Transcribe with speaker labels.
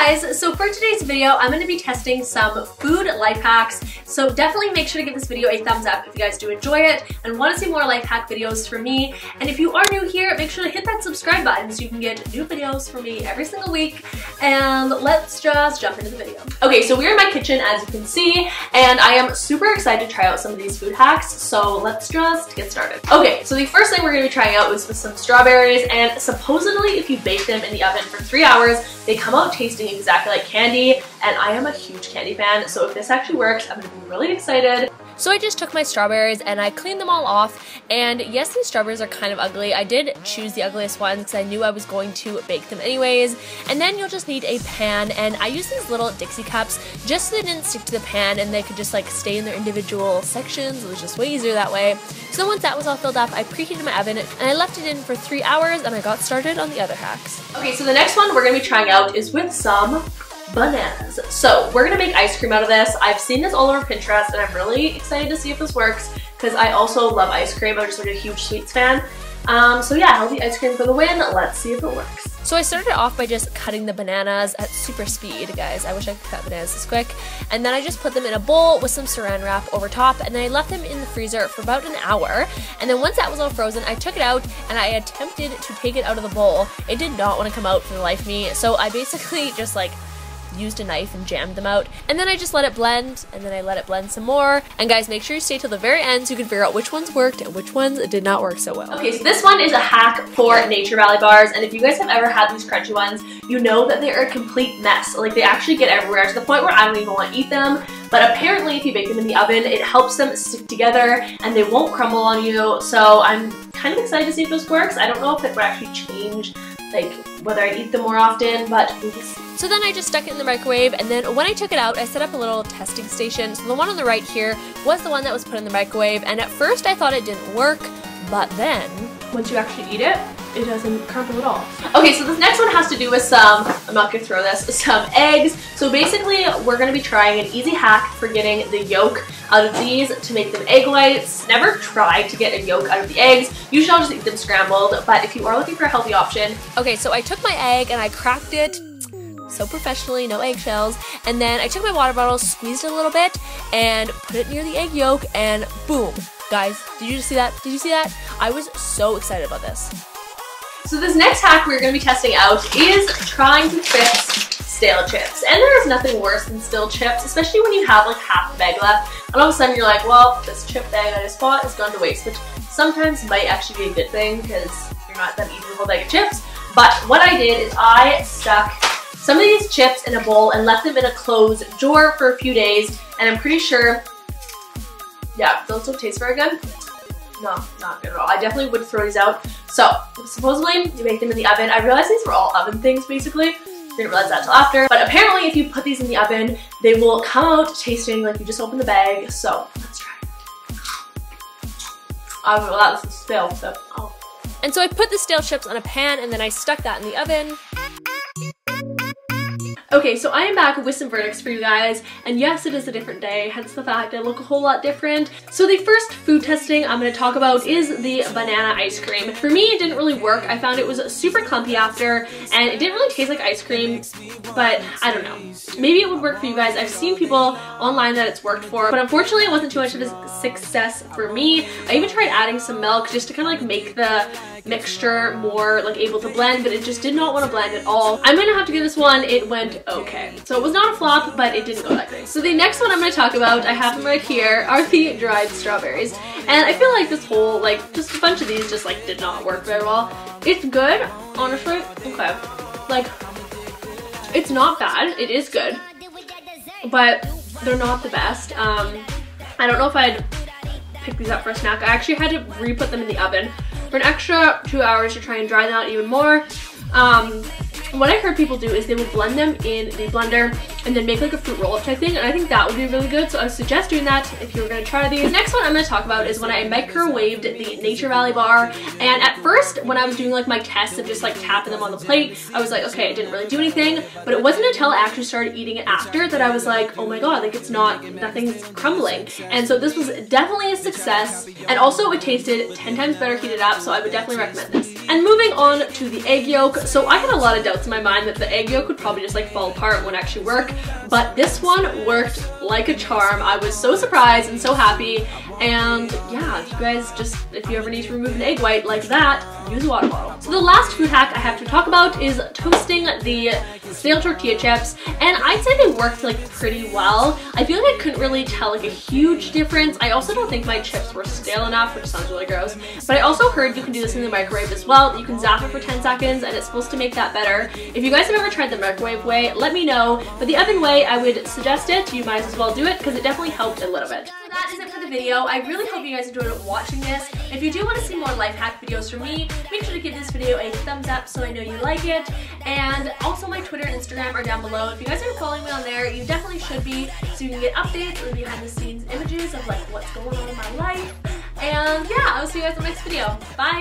Speaker 1: guys, so for today's video, I'm going to be testing some food life hacks. So definitely make sure to give this video a thumbs up if you guys do enjoy it and want to see more life hack videos from me. And if you are new here, make sure to hit that subscribe button so you can get new videos from me every single week. And let's just jump into the video. Okay, so we're in my kitchen as you can see, and I am super excited to try out some of these food hacks. So let's just get started. Okay, so the first thing we're going to be trying out was with some strawberries, and supposedly if you bake them in the oven for 3 hours, they come out tasting exactly like candy, and I am a huge candy fan, so if this actually works, I'm gonna be really excited. So I just took my strawberries and I cleaned them all off, and yes, these strawberries are kind of ugly. I did choose the ugliest ones because I knew I was going to bake them anyways. And then you'll just need a pan, and I used these little Dixie cups just so they didn't stick to the pan and they could just like stay in their individual sections. It was just way easier that way. So once that was all filled up, I preheated my oven and I left it in for 3 hours, and I got started on the other hacks. Okay, so the next one we're gonna be trying out is with some bananas. So we're gonna make ice cream out of this. I've seen this all over Pinterest and I'm really excited to see if this works because I also love ice cream. I'm just like a huge sweets fan. So yeah, healthy ice cream for the win. Let's see if it works. So I started off by just cutting the bananas at super speed, guys. I wish I could cut bananas this quick. And then I just put them in a bowl with some saran wrap over top, and then I left them in the freezer for about an hour. And then once that was all frozen, I took it out and I attempted to take it out of the bowl. It did not want to come out for the life of me, so I basically just like used a knife and jammed them out, and then I just let it blend, and then I let it blend some more. And guys, make sure you stay till the very end so you can figure out which ones worked and which ones did not work so well. Okay, so this one is a hack for Nature Valley bars, and if you guys have ever had these crunchy ones, you know that they are a complete mess. Like, they actually get everywhere to the point where I don't even want to eat them. But apparently if you bake them in the oven, it helps them stick together and they won't crumble on you. So I'm kind of excited to see if this works. I don't know if it would actually change like whether I eat them more often, but we will see. So then I just stuck it in the microwave, and then when I took it out, I set up a little testing station. So the one on the right here was the one that was put in the microwave, and at first I thought it didn't work, but then once you actually eat it, it doesn't crumble at all. Okay, so this next one has to do with some, I'm not gonna throw this, some eggs. So basically, we're gonna be trying an easy hack for getting the yolk out of these to make them egg whites. Never try to get a yolk out of the eggs. Usually I'll just eat them scrambled, but if you are looking for a healthy option. Okay, so I took my egg and I cracked it so professionally, no eggshells, and then I took my water bottle, squeezed it a little bit, and put it near the egg yolk, and boom. Guys, did you just see that? Did you see that? I was so excited about this. So this next hack we're going to be testing out is trying to fix stale chips. And there is nothing worse than stale chips, especially when you have like half the bag left, and all of a sudden you're like, well, this chip bag I just bought is gone to waste, which sometimes might actually be a good thing because you're not done eating the whole bag of chips. But what I did is I stuck some of these chips in a bowl and left them in a closed drawer for a few days, and I'm pretty sure, yeah, those don't taste very good. No, not good at all. I definitely would throw these out. So, supposedly, you make them in the oven. I realized these were all oven things, basically. Didn't realize that till after. But apparently, if you put these in the oven, they will come out tasting like you just opened the bag. So, let's try it. Oh, well, that was stale stuff. Oh. And so I put the stale chips on a pan, and then I stuck that in the oven. Okay, so I am back with some verdicts for you guys, and yes, it is a different day, hence the fact I look a whole lot different. So the first food testing I'm going to talk about is the banana ice cream. For me, it didn't really work. I found it was super clumpy after, and it didn't really taste like ice cream, but I don't know. Maybe it would work for you guys. I've seen people online that it's worked for, but unfortunately it wasn't too much of a success for me. I even tried adding some milk just to kind of like make the mixture more like able to blend, but it just did not want to blend at all. I'm gonna have to give this one, it went okay. So it was not a flop, but it didn't go that great. So the next one I'm gonna talk about, I have them right here, are the dried strawberries. And I feel like this whole, like, just a bunch of these just like did not work very well. It's good, honestly, okay. Like, it's not bad, it is good, but they're not the best. I don't know if I'd pick these up for a snack. I actually had to re-put them in the oven for an extra 2 hours to try and dry them out even more. What I heard people do is they would blend them in the blender and then make like a fruit roll-up type thing, and I think that would be really good, so I would suggest doing that if you were going to try these. The next one I'm going to talk about is when I microwaved the Nature Valley bar, and at first when I was doing like my tests of just like tapping them on the plate, I was like, okay, it didn't really do anything, but it wasn't until I actually started eating it after that I was like, oh my god, like it's not, nothing's crumbling. And so this was definitely a success, and also it tasted 10 times better heated up, so I would definitely recommend this. And moving on to the egg yolk. So I had a lot of doubts in my mind that the egg yolk would probably just like fall apart and wouldn't actually work, but this one worked like a charm. I was so surprised and so happy. And yeah, if you guys if you ever need to remove an egg white like that, use a water bottle. So the last food hack I have to talk about is toasting the stale tortilla chips, and I'd say they worked like pretty well. I feel like I couldn't really tell like a huge difference. I also don't think my chips were stale enough, which sounds really gross, but I also heard you can do this in the microwave as well. You can zap it for 10 seconds and it's supposed to make that better. If you guys have ever tried the microwave way, let me know, but the oven way, I would suggest it. You might as well do it because it definitely helped a little bit. So that is it for the video. I really hope you guys enjoyed watching this. If you do want to see more life hack videos from me, make sure to give this video a thumbs up so I know you like it. And also my Twitter and Instagram are down below. If you guys aren't following me on there, you definitely should be, so you can get updates or behind the scenes images of like what's going on in my life. And yeah, I'll see you guys in the next video. Bye!